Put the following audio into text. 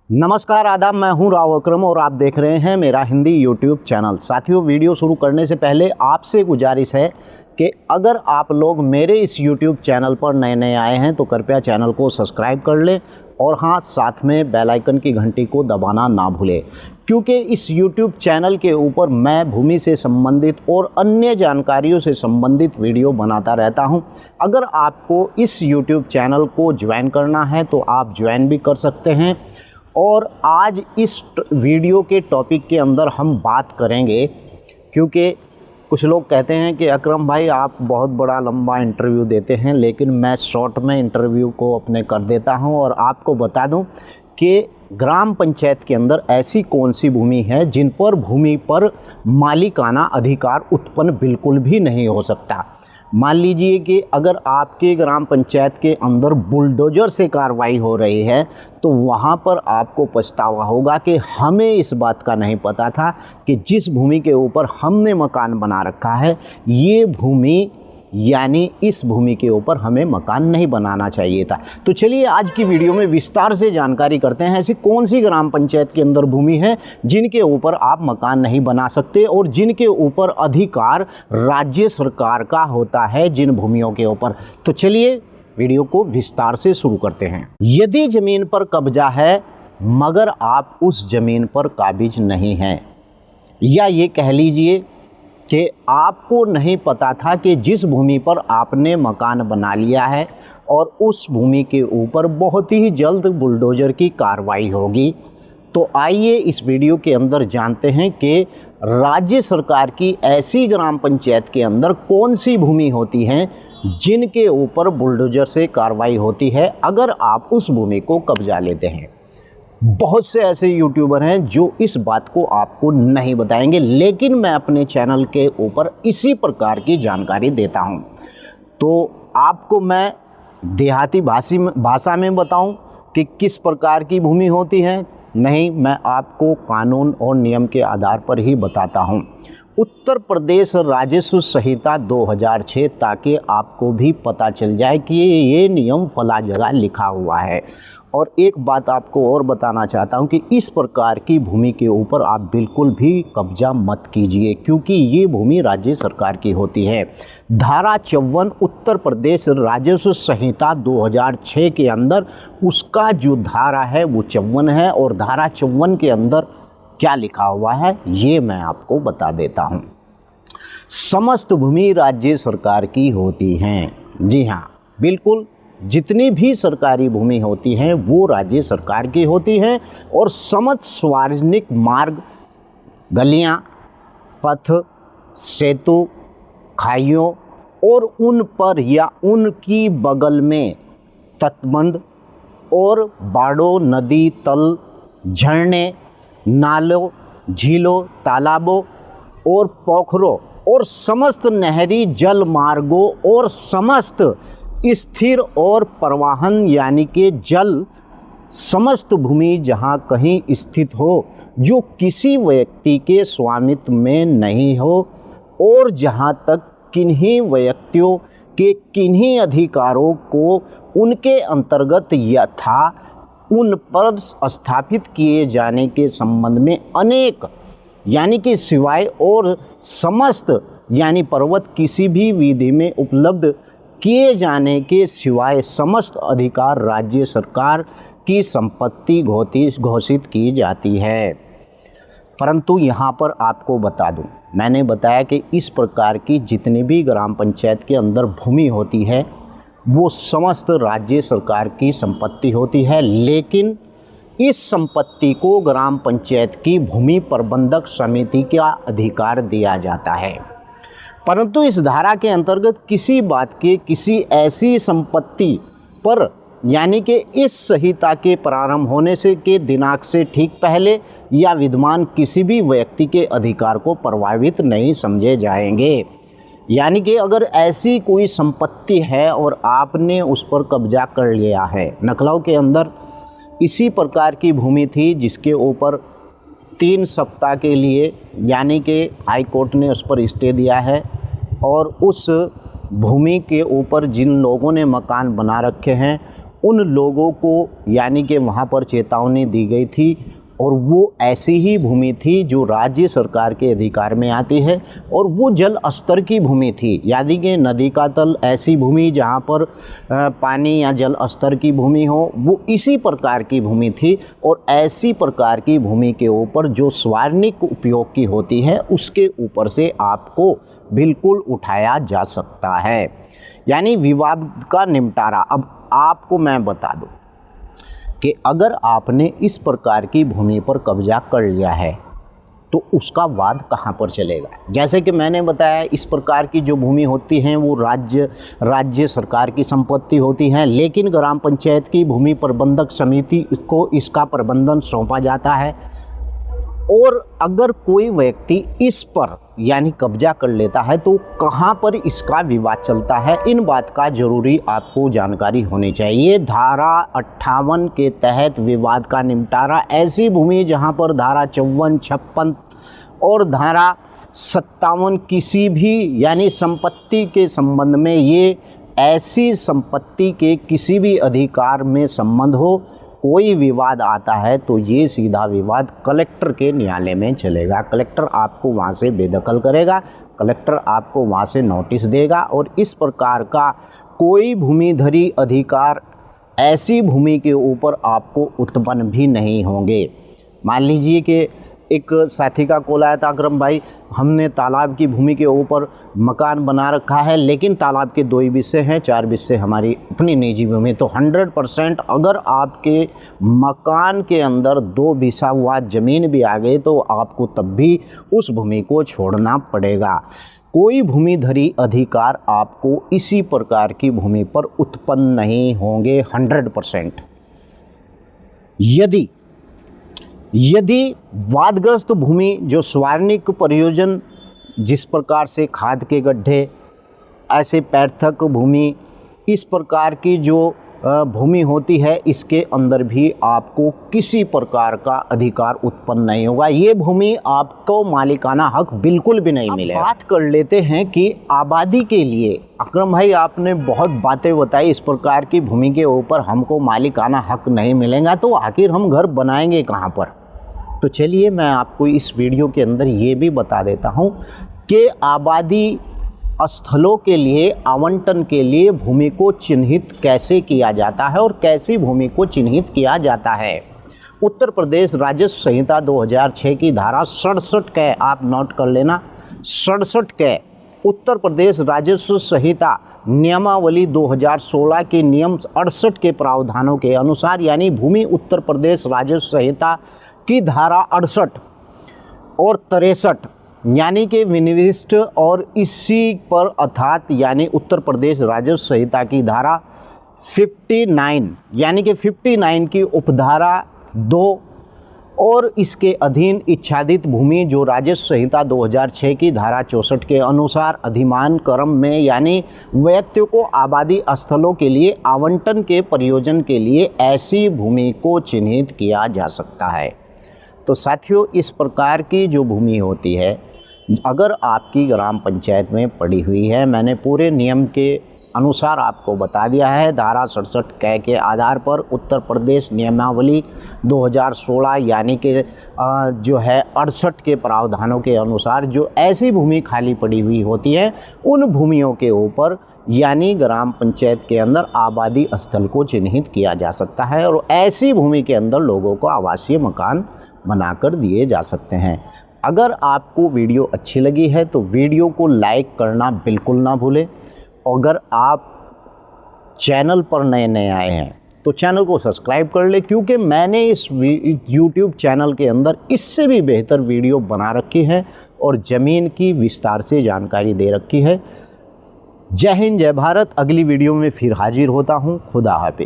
नमस्कार आदाब, मैं हूं राव अकरम और आप देख रहे हैं मेरा हिंदी यूट्यूब चैनल। साथियों, वीडियो शुरू करने से पहले आपसे गुजारिश है कि अगर आप लोग मेरे इस यूट्यूब चैनल पर नए नए आए हैं तो कृपया चैनल को सब्सक्राइब कर लें और हाँ, साथ में बेल आइकन की घंटी को दबाना ना भूलें, क्योंकि इस यूट्यूब चैनल के ऊपर मैं भूमि से संबंधित और अन्य जानकारियों से संबंधित वीडियो बनाता रहता हूं। अगर आपको इस यूट्यूब चैनल को ज्वाइन करना है तो आप ज्वाइन भी कर सकते हैं। और आज इस वीडियो के टॉपिक के अंदर हम बात करेंगे, क्योंकि कुछ लोग कहते हैं कि अकरम भाई आप बहुत बड़ा लंबा इंटरव्यू देते हैं, लेकिन मैं शॉर्ट में इंटरव्यू को अपने कर देता हूं। और आपको बता दूं कि ग्राम पंचायत के अंदर ऐसी कौन सी भूमि है जिन पर भूमि पर मालिकाना अधिकार उत्पन्न बिल्कुल भी नहीं हो सकता। मान लीजिए कि अगर आपके ग्राम पंचायत के अंदर बुलडोज़र से कार्रवाई हो रही है तो वहाँ पर आपको पछतावा होगा कि हमें इस बात का नहीं पता था कि जिस भूमि के ऊपर हमने मकान बना रखा है ये भूमि, यानी इस भूमि के ऊपर हमें मकान नहीं बनाना चाहिए था। तो चलिए आज की वीडियो में विस्तार से जानकारी करते हैं ऐसी कौन सी ग्राम पंचायत के अंदर भूमि है जिनके ऊपर आप मकान नहीं बना सकते और जिनके ऊपर अधिकार राज्य सरकार का होता है जिन भूमियों के ऊपर। तो चलिए वीडियो को विस्तार से शुरू करते हैं। यदि जमीन पर कब्जा है मगर आप उस जमीन पर काबिज नहीं हैं, या ये कह लीजिए कि आपको नहीं पता था कि जिस भूमि पर आपने मकान बना लिया है और उस भूमि के ऊपर बहुत ही जल्द बुलडोज़र की कार्रवाई होगी, तो आइए इस वीडियो के अंदर जानते हैं कि राज्य सरकार की ऐसी ग्राम पंचायत के अंदर कौन सी भूमि होती हैं जिनके ऊपर बुलडोज़र से कार्रवाई होती है अगर आप उस भूमि को कब्जा लेते हैं। बहुत से ऐसे यूट्यूबर हैं जो इस बात को आपको नहीं बताएंगे, लेकिन मैं अपने चैनल के ऊपर इसी प्रकार की जानकारी देता हूं। तो आपको मैं देहाती भाषा में बताऊं कि किस प्रकार की भूमि होती है? नहीं, मैं आपको कानून और नियम के आधार पर ही बताता हूं। उत्तर प्रदेश राजस्व संहिता 2006, ताकि आपको भी पता चल जाए कि ये नियम फला जगह लिखा हुआ है। और एक बात आपको और बताना चाहता हूं कि इस प्रकार की भूमि के ऊपर आप बिल्कुल भी कब्जा मत कीजिए, क्योंकि ये भूमि राज्य सरकार की होती है। धारा 54 उत्तर प्रदेश राजस्व संहिता 2006 के अंदर उसका जो धारा है वो 54 है। और धारा 54 के अंदर क्या लिखा हुआ है ये मैं आपको बता देता हूं। समस्त भूमि राज्य सरकार की होती हैं। जी हाँ, बिल्कुल, जितनी भी सरकारी भूमि होती हैं वो राज्य सरकार की होती हैं। और समस्त सार्वजनिक मार्ग, गलियां, पथ, सेतु, खाइयों और उन पर या उनकी बगल में तटबंध और बाड़ों, नदी तल, झरने, नालों, झीलों, तालाबों और पोखरों और समस्त नहरी जल मार्गों और समस्त स्थिर और प्रवाहन यानी कि जल समस्त भूमि जहाँ कहीं स्थित हो जो किसी व्यक्ति के स्वामित्व में नहीं हो और जहाँ तक किन्हीं व्यक्तियों के किन्हीं अधिकारों को उनके अंतर्गत यथा उन पर स्थापित किए जाने के संबंध में अनेक यानी कि सिवाय और समस्त यानी पर्वत किसी भी विधि में उपलब्ध किए जाने के सिवाय समस्त अधिकार राज्य सरकार की संपत्ति घोषित की जाती है। परंतु यहाँ पर आपको बता दूं, मैंने बताया कि इस प्रकार की जितनी भी ग्राम पंचायत के अंदर भूमि होती है वो समस्त राज्य सरकार की संपत्ति होती है, लेकिन इस संपत्ति को ग्राम पंचायत की भूमि प्रबंधक समिति का अधिकार दिया जाता है। परंतु इस धारा के अंतर्गत किसी बात के किसी ऐसी संपत्ति पर यानी कि इस संहिता के प्रारंभ होने से के दिनांक से ठीक पहले या विद्यमान किसी भी व्यक्ति के अधिकार को प्रभावित नहीं समझे जाएंगे। यानी कि अगर ऐसी कोई संपत्ति है और आपने उस पर कब्जा कर लिया है, नकलऊ के अंदर इसी प्रकार की भूमि थी जिसके ऊपर 3 सप्ताह के लिए यानी कि हाई कोर्ट ने उस पर स्टे दिया है। और उस भूमि के ऊपर जिन लोगों ने मकान बना रखे हैं उन लोगों को यानी कि वहाँ पर चेतावनी दी गई थी और वो ऐसी ही भूमि थी जो राज्य सरकार के अधिकार में आती है और वो जल स्तर की भूमि थी, यानी कि नदी का तल ऐसी भूमि जहाँ पर पानी या जल स्तर की भूमि हो, वो इसी प्रकार की भूमि थी। और ऐसी प्रकार की भूमि के ऊपर जो सार्वजनिक उपयोग की होती है उसके ऊपर से आपको बिल्कुल उठाया जा सकता है, यानी विवाद का निपटारा। अब आपको मैं बता दूं कि अगर आपने इस प्रकार की भूमि पर कब्जा कर लिया है तो उसका वाद कहाँ पर चलेगा। जैसे कि मैंने बताया, इस प्रकार की जो भूमि होती हैं वो राज्य सरकार की संपत्ति होती हैं, लेकिन ग्राम पंचायत की भूमि प्रबंधक समिति को इसका प्रबंधन सौंपा जाता है। और अगर कोई व्यक्ति इस पर यानी कब्जा कर लेता है तो कहाँ पर इसका विवाद चलता है, इन बात का जरूरी आपको जानकारी होनी चाहिए। धारा 58 के तहत विवाद का निपटारा ऐसी भूमि जहाँ पर धारा 54, 56 और धारा 57 किसी भी यानी संपत्ति के संबंध में, ये ऐसी संपत्ति के किसी भी अधिकार में संबंध हो, कोई विवाद आता है तो ये सीधा विवाद कलेक्टर के न्यायालय में चलेगा। कलेक्टर आपको वहाँ से बेदखल करेगा, कलेक्टर आपको वहाँ से नोटिस देगा और इस प्रकार का कोई भूमिधरी अधिकार ऐसी भूमि के ऊपर आपको उत्पन्न भी नहीं होंगे। मान लीजिए कि एक साथी का कॉल आया था, अकरम भाई हमने तालाब की भूमि के ऊपर मकान बना रखा है, लेकिन तालाब के 2 हिस्से हैं, 4 हिस्से हमारी अपनी निजी भूमि। तो 100% अगर आपके मकान के अंदर 2 बिसा हुआ ज़मीन भी आ गई तो आपको तब भी उस भूमि को छोड़ना पड़ेगा। कोई भूमिधरी अधिकार आपको इसी प्रकार की भूमि पर उत्पन्न नहीं होंगे 100%। यदि वादग्रस्त भूमि जो सार्वजनिक प्रयोजन, जिस प्रकार से खाद के गड्ढे, ऐसे पैर्थक भूमि, इस प्रकार की जो भूमि होती है, इसके अंदर भी आपको किसी प्रकार का अधिकार उत्पन्न नहीं होगा। ये भूमि आपको मालिकाना हक बिल्कुल भी नहीं मिलेगा। बात कर लेते हैं कि आबादी के लिए, अकरम भाई आपने बहुत बातें बताई, इस प्रकार की भूमि के ऊपर हमको मालिकाना हक नहीं मिलेगा तो आखिर हम घर बनाएंगे कहाँ पर। तो चलिए मैं आपको इस वीडियो के अंदर ये भी बता देता हूँ कि आबादी स्थलों के लिए आवंटन के लिए भूमि को चिन्हित कैसे किया जाता है और कैसी भूमि को चिन्हित किया जाता है। उत्तर प्रदेश राजस्व संहिता 2006 की धारा 67 के, आप नोट कर लेना, 67 के उत्तर प्रदेश राजस्व संहिता नियमावली 2016 के नियम 68 के प्रावधानों के अनुसार, यानी भूमि उत्तर प्रदेश राजस्व संहिता की धारा 68 और 63 यानी कि विनिविष्ट और इसी पर अर्थात यानी उत्तर प्रदेश राजस्व संहिता की धारा 59 यानी कि 59 की उपधारा 2 और इसके अधीन इच्छादित भूमि जो राजस्व संहिता 2006 की धारा 64 के अनुसार अधिमान क्रम में, यानी व्यक्तियों को आबादी स्थलों के लिए आवंटन के प्रयोजन के लिए ऐसी भूमि को चिन्हित किया जा सकता है। तो साथियों, इस प्रकार की जो भूमि होती है, अगर आपकी ग्राम पंचायत में पड़ी हुई है, मैंने पूरे नियम के अनुसार आपको बता दिया है। धारा 67 क के आधार पर उत्तर प्रदेश नियमावली 2016 यानी कि जो है 68 के प्रावधानों के अनुसार जो ऐसी भूमि खाली पड़ी हुई होती है, उन भूमियों के ऊपर यानी ग्राम पंचायत के अंदर आबादी स्थल को चिन्हित किया जा सकता है और ऐसी भूमि के अंदर लोगों को आवासीय मकान बनाकर दिए जा सकते हैं। अगर आपको वीडियो अच्छी लगी है तो वीडियो को लाइक करना बिल्कुल ना भूलें। अगर आप चैनल पर नए आए हैं तो चैनल को सब्सक्राइब कर ले, क्योंकि मैंने इस YouTube चैनल के अंदर इससे भी बेहतर वीडियो बना रखी है और ज़मीन की विस्तार से जानकारी दे रखी है। जय हिंद, जय भारत। अगली वीडियो में फिर हाजिर होता हूँ। खुदा हाफिज़।